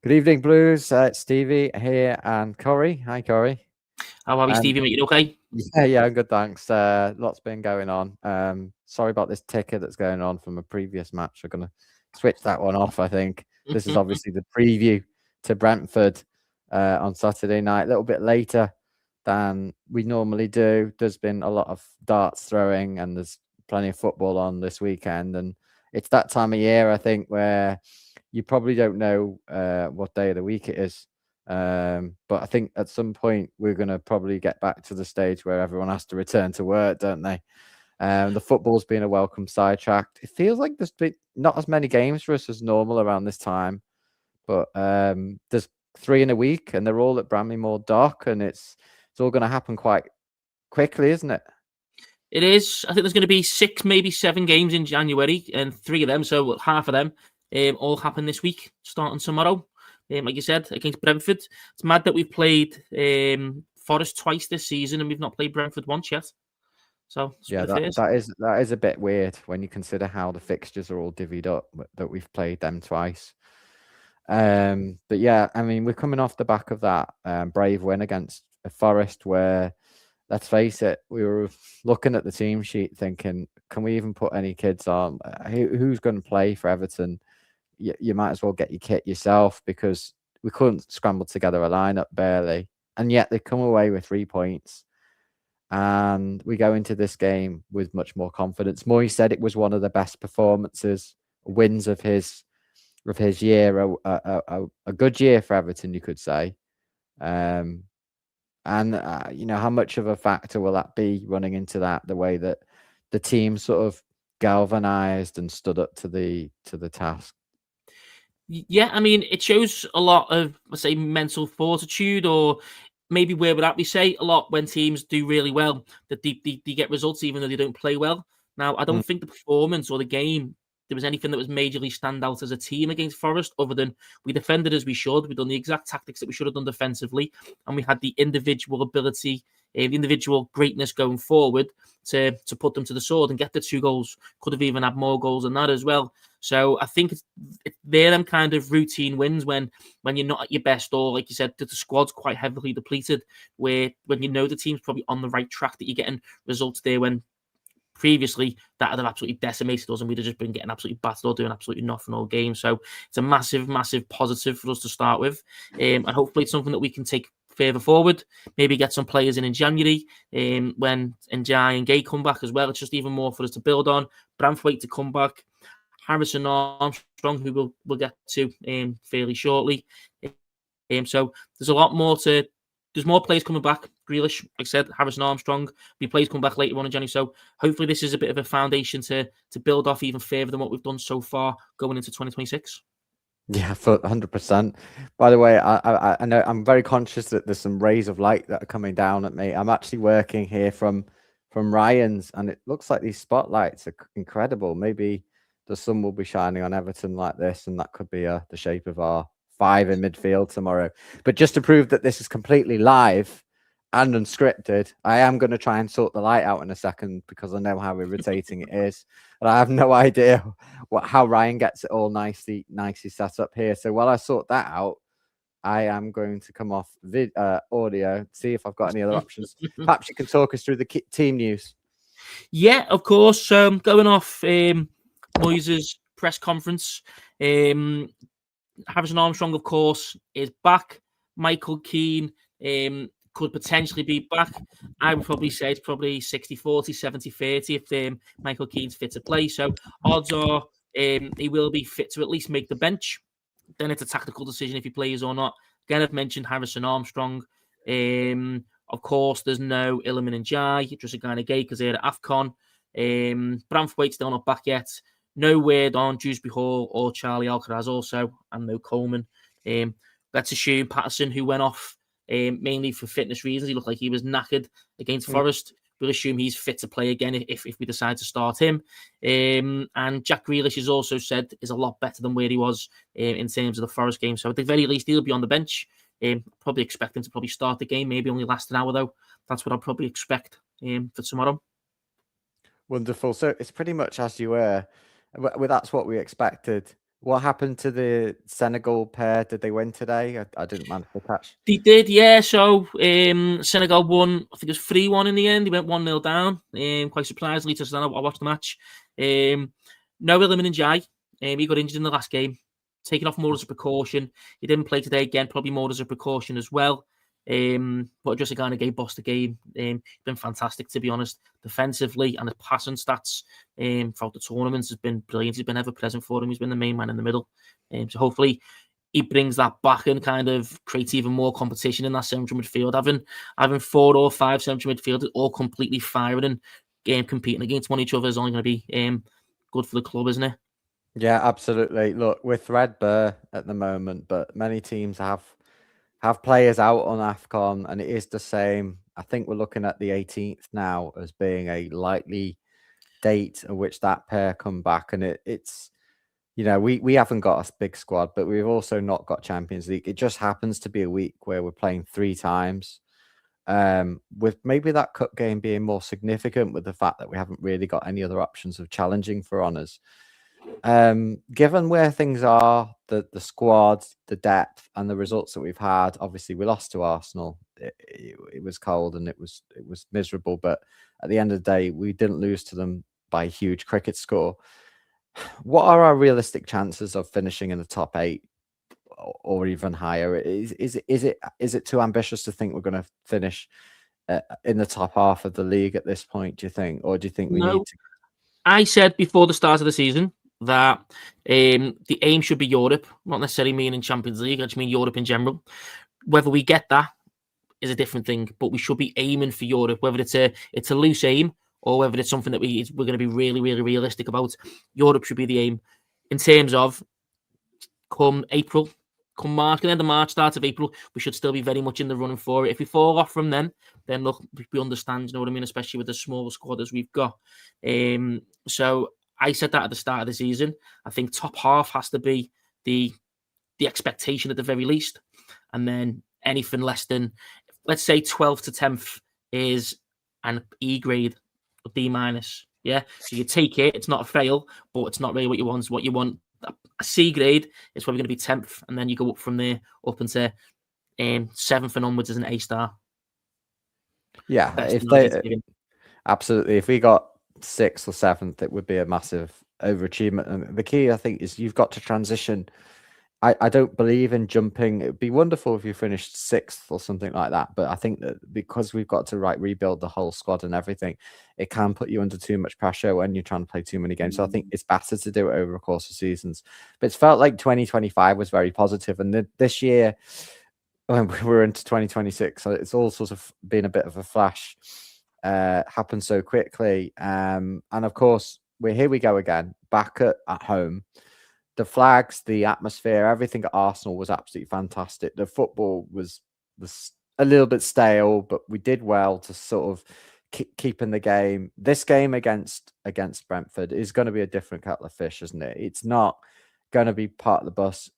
Good evening, Blues. It's Stevie here and Corey. Hi, Corey. How are we, Um, Stevie? Mate, you okay? yeah, I'm good, thanks. Lots been going on. Sorry about this ticker that's going on from a previous match. We're going to switch that one off, I think. This is obviously the preview to Brentford on Saturday night, a little bit later than we normally do. There's been a lot of darts throwing and there's plenty of football on this weekend. And it's that time of year, I think, where you probably don't know what day of the week it is. But I think at some point we're going to probably get back to the stage where everyone has to return to work, don't they? The football's been a welcome sidetrack. It feels like there's been not as many games for us as normal around this time, but there's 3 in a week and they're all at Bramley-Moore Dock, and it's all going to happen quite quickly, isn't it? It is. I think there's going to be 6, maybe 7 games in January, and 3 of them, so half of them, all happen this week, starting tomorrow. Like you said, against Brentford. It's mad that we've played Forest twice this season and we've not played Brentford once yet. So yeah, that is a bit weird when you consider how the fixtures are all divvied up, that we've played them twice. But yeah, I mean, we're coming off the back of that brave win against Forest, where, let's face it, we were looking at the team sheet thinking, can we even put any kids on? Who's going to play for Everton? You might as well get your kit yourself, because we couldn't scramble together a lineup barely. And yet they come away with 3 points. And we go into this game with much more confidence. Moy said it was one of the best performances, wins of his year, a good year for Everton, you could say. And how much of a factor will that be running into that, the way that the team sort of galvanized and stood up to the task? Yeah, I mean, it shows a lot of, let's say, mental fortitude, or maybe where would that we say a lot when teams do really well, that they get results even though they don't play well. Now, I don't think the performance or the game, there was anything that was majorly stand out as a team against Forest, other than we defended as we should. We've done the exact tactics that we should have done defensively, and we had the individual ability, the individual greatness going forward to put them to the sword and get the 2 goals. Could have even had more goals than that as well. So I think they're them kind of routine wins when you're not at your best, or like you said, the squad's quite heavily depleted, where when you know the team's probably on the right track, that you're getting results there, when previously that would have absolutely decimated us and we'd have just been getting absolutely battered or doing absolutely nothing all game. So it's a massive, massive positive for us to start with. And hopefully it's something that we can take further forward, maybe get some players in January when Njai and Gay come back as well. It's just even more for us to build on. Branthwaite to come back, Harrison Armstrong, who we'll get to fairly shortly. So there's a lot more to. There's more players coming back. Grealish, like I said, Harrison Armstrong, be players come back later on in January. So hopefully this is a bit of a foundation to build off even further than what we've done so far going into 2026. Yeah, for 100%. By the way, I know I'm very conscious that there's some rays of light that are coming down at me. I'm actually working here from Ryan's, and it looks like these spotlights are incredible. Maybe the sun will be shining on Everton like this, and that could be the shape of our 5 in midfield tomorrow. But just to prove that this is completely live and unscripted, I am going to try and sort the light out in a second, because I know how irritating it is, and I have no idea how Ryan gets it all nicely set up here. So while I sort that out, I am going to come off audio, see if I've got any other options. Perhaps you can talk us through the team news. Yeah, of course. Going off Moyes' press conference, Harrison Armstrong, of course, is back. Michael Keane could potentially be back. I would probably say it's probably 60-40, 70-30 if Michael Keane's fit to play. So odds are he will be fit to at least make the bench. Then it's a tactical decision if he plays or not. Again, I've mentioned Harrison Armstrong. Of course, there's no Iliman and Jai, just a guy in Gay because they're at AFCON. Branthwaite's still not back yet. No word on Dewsbury Hall or Charlie Alcaraz also, and no Coleman. Let's assume Patterson, who went off mainly for fitness reasons, he looked like he was knackered against Forest. We'll assume he's fit to play again if we decide to start him. And Jack Grealish has also said is a lot better than where he was in terms of the Forest game. So at the very least, he'll be on the bench. Probably expect him to probably start the game, maybe only last an hour though. That's what I'll probably expect for tomorrow. Wonderful. So it's pretty much as you were. Well, that's what we expected. What happened to the Senegal pair? Did they win today? I didn't manage to catch. They did, yeah. So Senegal won, I think it was 3-1 in the end. They went 1-0 down. Quite surprisingly, to stand up, I watched the match. No Iliman Njai. He got injured in the last game. Taken off more as a precaution. He didn't play today again, probably more as a precaution as well. But just a kind of game boss the game. Been fantastic, to be honest, defensively, and his passing stats throughout the tournament has been brilliant. He's been ever present for him. He's been the main man in the middle. So hopefully he brings that back and kind of creates even more competition in that central midfield. Having 4 or 5 central midfielders all completely firing and competing against one each other is only going to be good for the club, isn't it? Yeah, absolutely. Look, we're threadbare at the moment, but many teams have players out on AFCON, and it is the same. I think we're looking at the 18th now as being a likely date at which that pair come back, and it's we haven't got a big squad, but we've also not got Champions League. It just happens to be a week where we're playing 3 times, with maybe that cup game being more significant, with the fact that we haven't really got any other options of challenging for honours. Given where things are, the squad, the depth, and the results that we've had, obviously we lost to Arsenal. It was cold and it was miserable, but at the end of the day, we didn't lose to them by a huge cricket score. What are our realistic chances of finishing in the top 8 or even higher? Is it too ambitious to think we're going to finish in the top half of the league at this point, do you think? Or do you think we need to? I said before the start of the season that the aim should be Europe, not necessarily meaning Champions League. I just mean Europe in general. Whether we get that is a different thing, but we should be aiming for Europe. Whether it's a loose aim or whether it's something that we're going to be really, really realistic about, Europe should be the aim. In terms of come April, come March, the end of March, start of April, we should still be very much in the running for it. If we fall off from then look, we understand, you know what I mean, especially with the small squad as we've got. So I said that at the start of the season. I think top half has to be the expectation at the very least. And then anything less than, let's say 12th to 10th is an E grade or D minus. Yeah. So you take it, it's not a fail, but it's not really what you want. What you want, a C grade is probably going to be 10th. And then you go up from there, up into 7th and onwards as an A star. Yeah. Absolutely. If we got 6th or 7th, it would be a massive overachievement. And the key, I think, is you've got to transition. I don't believe in jumping. It would be wonderful if you finished 6th or something like that. But I think that because we've got to rebuild the whole squad and everything, it can put you under too much pressure when you're trying to play too many games. So I think it's better to do it over a course of seasons. But it's felt like 2025 was very positive. And this year, when we're into 2026, so it's all sort of been a bit of a flash. Happened so quickly. And of course, here we go again, back at home. The flags, the atmosphere, everything at Arsenal was absolutely fantastic. The football was a little bit stale, but we did well to sort of keep in the game. This game against Brentford is going to be a different kettle of fish, isn't it? It's not going to be part of the bus.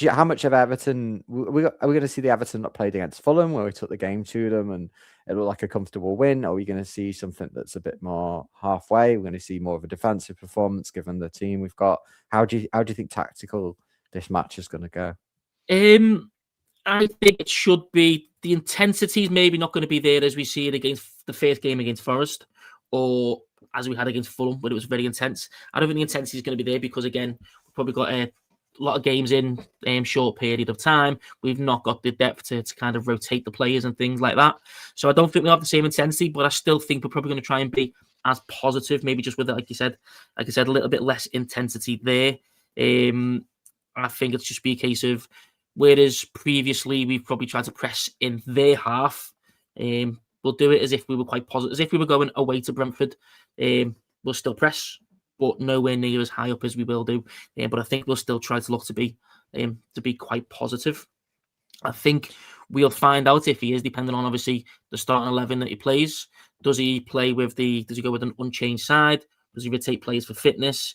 How much of Everton are we going to see? The Everton that played against Fulham, where we took the game to them and it looked like a comfortable win? Are we going to see something that's a bit more halfway? We're going to see more of a defensive performance given the team we've got. How do you think tactical this match is going to go? I think it should be, the intensity is maybe not going to be there as we see it against the first game against Forest, or as we had against Fulham, but it was very intense. I don't think the intensity is going to be there because, again, we've probably got a lot of games in short period of time. We've not got the depth to kind of rotate the players and things like that. So I don't think we'll have the same intensity, but I still think we're probably going to try and be as positive, maybe just with it, like I said, a little bit less intensity there. I think it's just be a case of, whereas previously we've probably tried to press in their half, we'll do it as if we were quite positive, as if we were going away to Brentford. We'll still press, but nowhere near as high up as we will do. But I think we'll still try to look to be quite positive. I think we'll find out if he is, depending on obviously the starting 11 that he plays. Does he go with an unchanged side? Does he rotate players for fitness?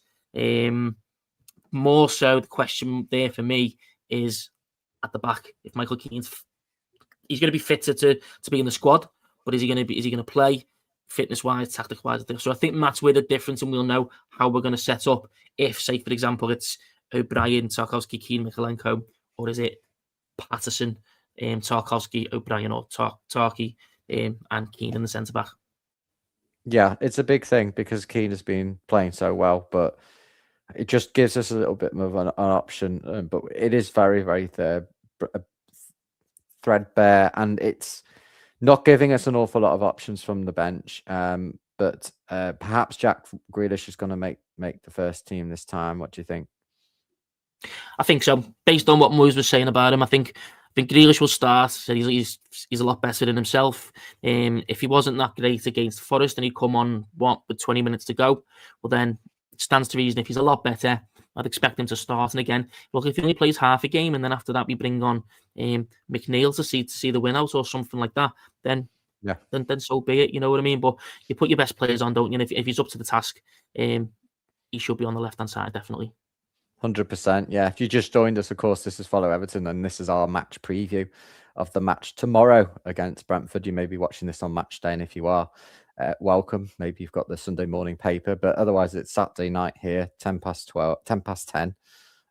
More so, the question there for me is at the back. If Michael Keane's, he's going to be fitter to be in the squad, but is he going to play fitness wise, tactical wise? So I think that's where the difference, and we'll know how we're going to set up. If, say, for example, it's O'Brien, Tarkowski, Keane, Mikalenko, or is it Patterson, Tarkowski, O'Brien, or Tarky, and Keane in the centre back? Yeah, it's a big thing because Keane has been playing so well, but it just gives us a little bit more of an option. But it is very, very threadbare, and it's not giving us an awful lot of options from the bench. But perhaps Jack Grealish is going to make the first team this time. What do you think? I think so. Based on what Moyes was saying about him, I think Grealish will start. He's a lot better than himself. If he wasn't that great against Forest and he'd come on with 20 minutes to go, well then it stands to reason if he's a lot better, I'd expect him to start. And again, look, if he only plays half a game and then after that we bring on McNeil to see the win out or something like that, then so be it. You know what I mean? But you put your best players on, don't you? And if he's up to the task, he should be on the left hand side definitely. 100%. Yeah. If you just joined us, of course, this is Follow Everton, and this is our match preview of the match tomorrow against Brentford. You may be watching this on match day, and if you are, welcome. Maybe you've got the Sunday morning paper, but otherwise it's Saturday night here, 10 past 10.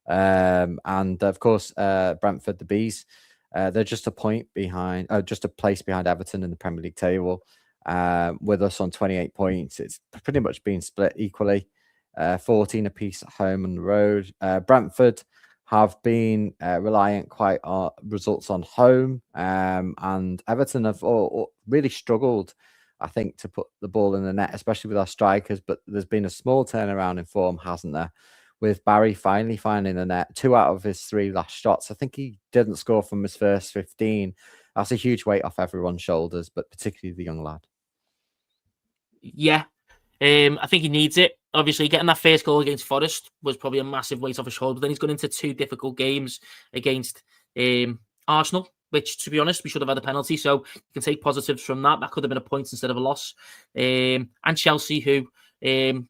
And of course, Brentford, the Bees, they're just a place behind Everton in the Premier League table, with us on 28 points. It's pretty much been split equally. 14 apiece at home and the road. Brentford have been reliant quite on results on home, and Everton have all really struggled, I think, to put the ball in the net, especially with our strikers. But there's been a small turnaround in form, hasn't there? With Barry finally finding the net, 2 out of his 3 last shots. I think he didn't score from his first 15. That's a huge weight off everyone's shoulders, but particularly the young lad. Yeah, I think he needs it. Obviously, getting that first goal against Forest was probably a massive weight off his shoulder. But then he's gone into 2 difficult games against Arsenal, which, to be honest, we should have had a penalty. So you can take positives from that. That could have been a point instead of a loss. And Chelsea, who they're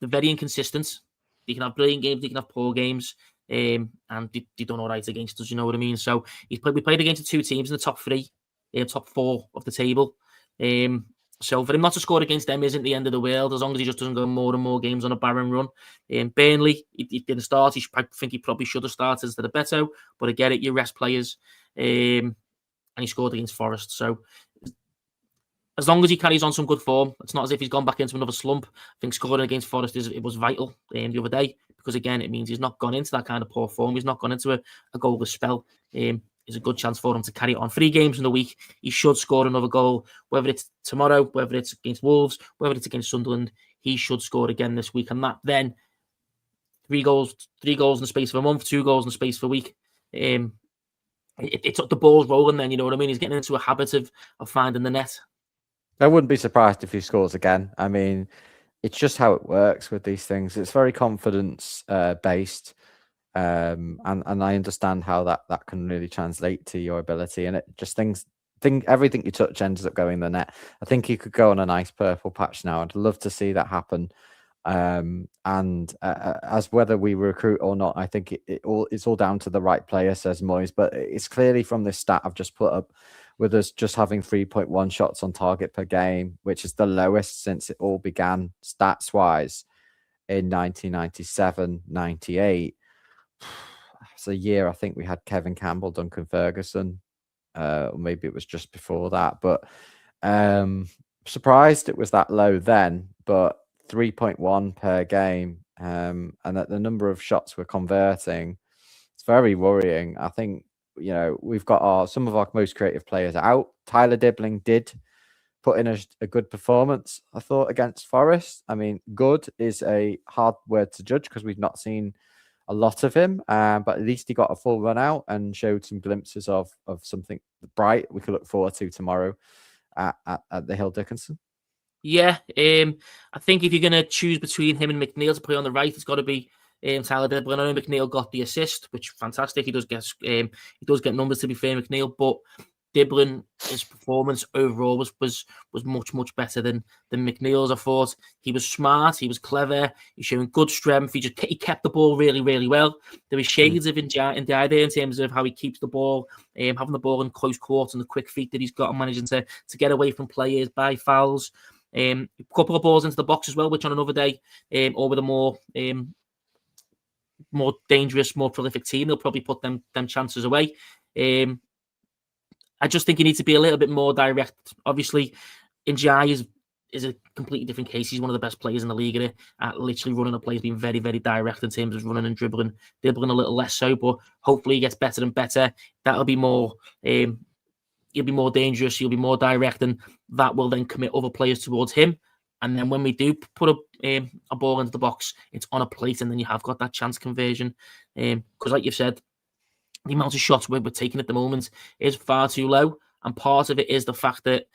very inconsistent. They can have brilliant games, they can have poor games, and they done all right against us. You know what I mean? So we played against the 2 teams in the top 3, top 4 of the table. So for him not to score against them isn't the end of the world, as long as he just doesn't go more and more games on a barren run. Burnley, he didn't start. I think he probably should have started instead of Beto, but I get it, you rest players. And he scored against Forest. So as long as he carries on some good form, it's not as if he's gone back into another slump. I think scoring against Forest was vital the other day, because again, it means he's not gone into that kind of poor form. He's not gone into a goalless spell. It's a good chance for him to carry it on. 3 games in the week, he should score another goal, whether it's tomorrow, whether it's against Wolves, whether it's against Sunderland. He should score again this week, and that then 3 goals in the space of a month, 2 goals in the space of a week. It took the balls rolling. Then, you know what I mean. He's getting into a habit of finding the net. I wouldn't be surprised if he scores again. I mean, it's just how it works with these things. It's very confidence based. And I understand how that can really translate to your ability, and it just everything you touch ends up going in the net. I think he could go on a nice purple patch now. I'd love to see that happen. And as whether we recruit or not, I think it's all down to the right player, says Moyes. But it's clearly from this stat I've just put up, with us just having 3.1 shots on target per game, which is the lowest since it all began stats wise in 1997-98. It's a year I think we had Kevin Campbell, Duncan Ferguson, or maybe it was just before that. But surprised it was that low then, but 3.1 per game, and that the number of shots we're converting, it's very worrying. I think, you know, we've got some of our most creative players out. Tyler Dibbling did put in a good performance, I thought, against Forest. I mean, good is a hard word to judge because we've not seen a lot of him, but at least he got a full run out and showed some glimpses of something bright we could look forward to tomorrow at the Hill Dickinson. Yeah, I think if you're going to choose between him and McNeil to play on the right, it's got to be Tyler Dibbling. I know McNeil got the assist, which is fantastic. He does get numbers, to be fair, McNeil, but Dibbling, his performance overall was much better than McNeil's. I thought he was smart, he was clever, he's showing good strength. He kept the ball really well. There was shades of Ndiaye there in terms of how he keeps the ball, having the ball in close quarters and the quick feet that he's got, and managing to get away from players by fouls. A couple of balls into the box as well, which on another day, or with a more more dangerous, more prolific team, they'll probably put them chances away. I just think you need to be a little bit more direct. Obviously, Njai is a completely different case. He's one of the best players in the league at literally running a play. He's been very, very direct in terms of running and dribbling a little less so, but hopefully he gets better and better. That'll be more, he'll be more dangerous, he'll be more direct, and that will then commit other players towards him. And then when we do put a ball into the box, it's on a plate, and then you have got that chance conversion. Because like you've said, the amount of shots we're taking at the moment is far too low. And part of it is the fact that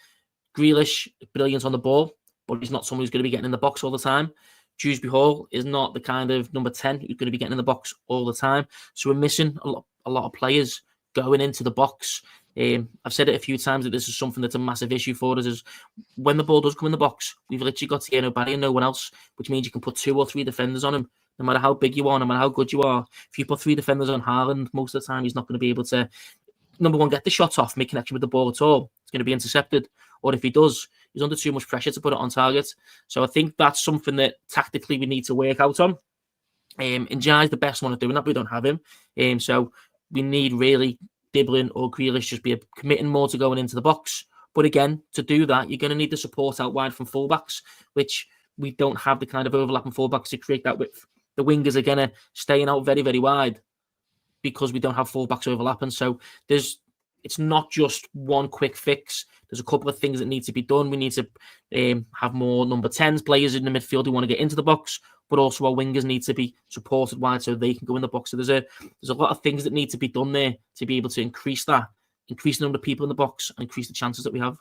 Grealish is brilliant on the ball, but he's not someone who's going to be getting in the box all the time. Dewsbury Hall is not the kind of number 10 who's going to be getting in the box all the time. So we're missing a lot of players going into the box. I've said it a few times that this is something that's a massive issue for us, is when the ball does come in the box, we've literally got Tierney Barry and no one else, which means you can put 2 or 3 defenders on him. No matter how big you are, no matter how good you are, if you put 3 defenders on Haaland, most of the time he's not going to be able to, number one, get the shot off, make connection with the ball at all. It's going to be intercepted. Or if he does, he's under too much pressure to put it on target. So I think that's something that tactically we need to work out on. And Jai's the best one at doing that, but we don't have him. So we need really Dibbling or Grealish just be committing more to going into the box. But again, to do that, you're going to need the support out wide from fullbacks, which we don't have the kind of overlapping fullbacks to create that width. The wingers are going to staying out very, very wide because we don't have fullbacks overlapping. So it's not just one quick fix. There's a couple of things that need to be done. We need to have more number 10s players in the midfield who want to get into the box, but also our wingers need to be supported wide so they can go in the box. So there's a lot of things that need to be done there to be able to increase the number of people in the box and increase the chances that we have.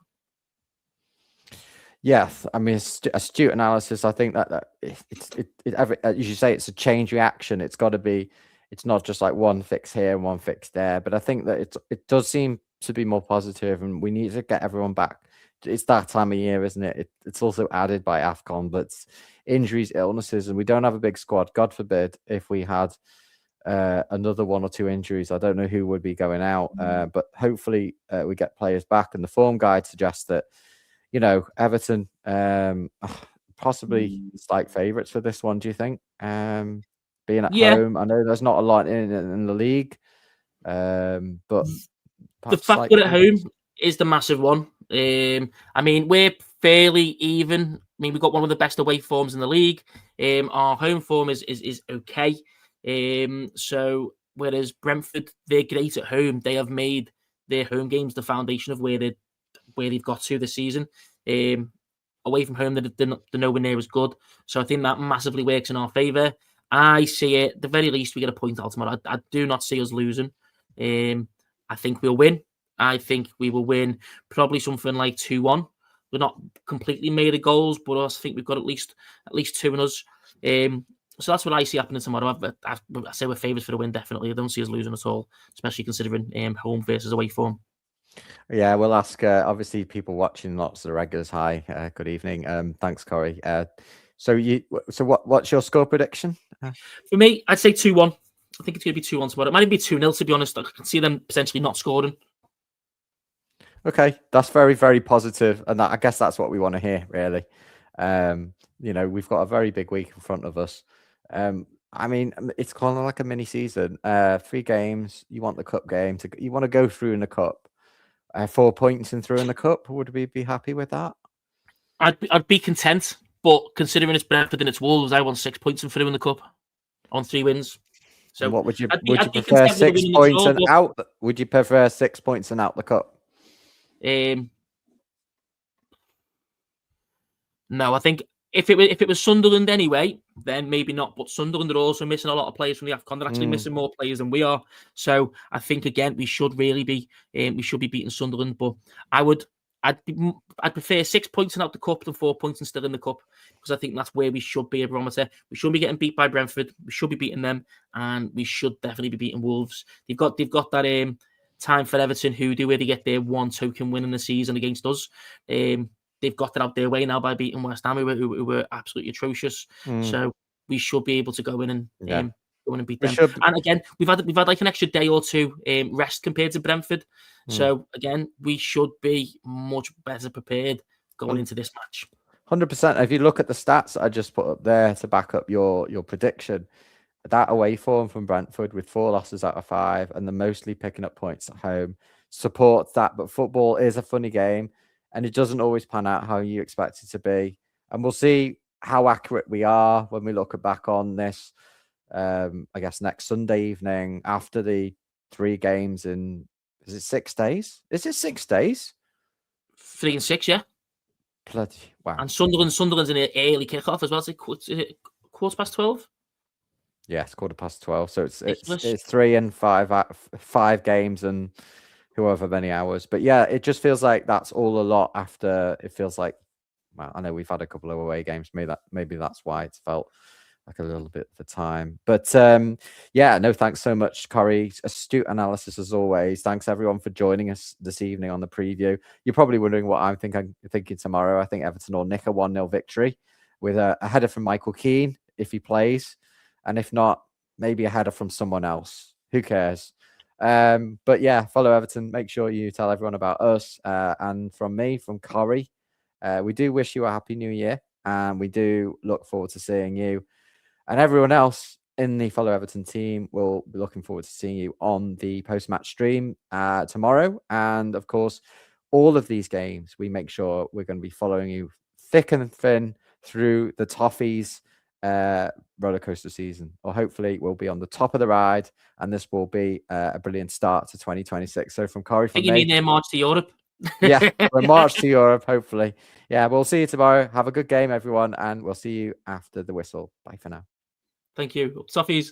Yes, I mean, astute analysis. I think that as you say, it's a change reaction. It's got to be. It's not just like one fix here and one fix there. But I think that it does seem to be more positive, and we need to get everyone back. It's that time of year, isn't it? It's also added by AFCON, but it's injuries, illnesses, and we don't have a big squad. God forbid if we had another 1 or 2 injuries. I don't know who would be going out, but hopefully we get players back. And the form guide suggests that, Everton possibly slight favourites for this one. Do you think? Being at home, I know there's not a lot in the league, but the fact that at home is the massive one. I mean, we're fairly even. I mean, we've got one of the best away forms in the league. Our home form is okay. So whereas Brentford, they're great at home, they have made their home games the foundation of where they've got to this season. Away from home, they're nowhere near as good. So I think that massively works in our favour. I see it, at the very least, we get a point out tomorrow. I do not see us losing. I think we'll win. I think we will win probably something like 2-1. We're not completely made of goals, but I think we've got at least 2 in us. So that's what I see happening tomorrow. I say we're favourites for the win, definitely. I don't see us losing at all, especially considering home versus away form. Yeah, we'll ask, obviously, people watching, lots of the regulars. Hi, good evening. Thanks, Corey. So what's your score prediction? For me, I'd say 2-1. I think it's going to be 2-1 tomorrow. It might even be 2-0, to be honest. I can see them potentially not scoring. Okay, that's very, very positive, and I guess that's what we want to hear, really. We've got a very big week in front of us. I mean, it's kind of like a mini season. 3 games. You want the cup game you want to go through in the cup. 4 points and through in the cup. Would we be happy with that? I'd be content, but considering it's Brentford and it's Wolves, I want 6 points and through in the cup. On 3 wins. So what would you prefer? 6 points and out? Would you prefer 6 points and out the cup? No, I think if it was Sunderland anyway, then maybe not. But Sunderland are also missing a lot of players from the AFCON. They're actually missing more players than we are. So I think again we should really be beating Sunderland. But I'd prefer 6 points and out the cup than 4 points and still in the cup, because I think that's where we should be a barometer. We shouldn't be getting beat by Brentford. We should be beating them, and we should definitely be beating Wolves. They've got that time for Everton hoodoo where they get their 1 token win in the season against us. They've got that out their way now by beating West Ham, who were absolutely atrocious. So we should be able to go in and go in and beat them. And again, we've had like an extra day or 2 rest compared to Brentford. So again, we should be much better prepared going into this match. 100%. If you look at the stats I just put up there to back up your prediction, that away form from Brentford with 4 losses out of 5 and they're mostly picking up points at home supports that. But football is a funny game and it doesn't always pan out how you expect it to be. And we'll see how accurate we are when we look back on this, I guess, next Sunday evening after the 3 games in, is it 6 days? Is it 6 days? 3 and 6, yeah. Bloody wow. And Sunderland's in an early kickoff as well. Is it 12:15? Yeah, it's 12:15. So it's 3 and 5 games and however many hours. But yeah, it just feels like that's all a lot after it feels like, well, I know we've had a couple of away games. Maybe that's why it's felt like a little bit of time. But yeah, no, thanks so much, Corey. Astute analysis as always. Thanks everyone for joining us this evening on the preview. You're probably wondering what I'm thinking tomorrow. I think Everton will nick a 1-0 victory with a header from Michael Keane if he plays. And if not, maybe a header from someone else. Who cares? But yeah, follow Everton. Make sure you tell everyone about us. And from me, from Corey, we do wish you a happy new year. And we do look forward to seeing you. And everyone else in the Follow Everton team will be looking forward to seeing you on the post-match stream tomorrow. And of course, all of these games, we make sure we're going to be following you thick and thin through the Toffees roller coaster season, or hopefully we'll be on the top of the ride, and this will be a brilliant start to 2026. So from Corey, from I think you mean their march to Europe. Yeah, we'll march to Europe, hopefully. Yeah, we'll see you tomorrow. Have a good game, everyone, and we'll see you after the whistle. Bye for now. Thank you. Toffees.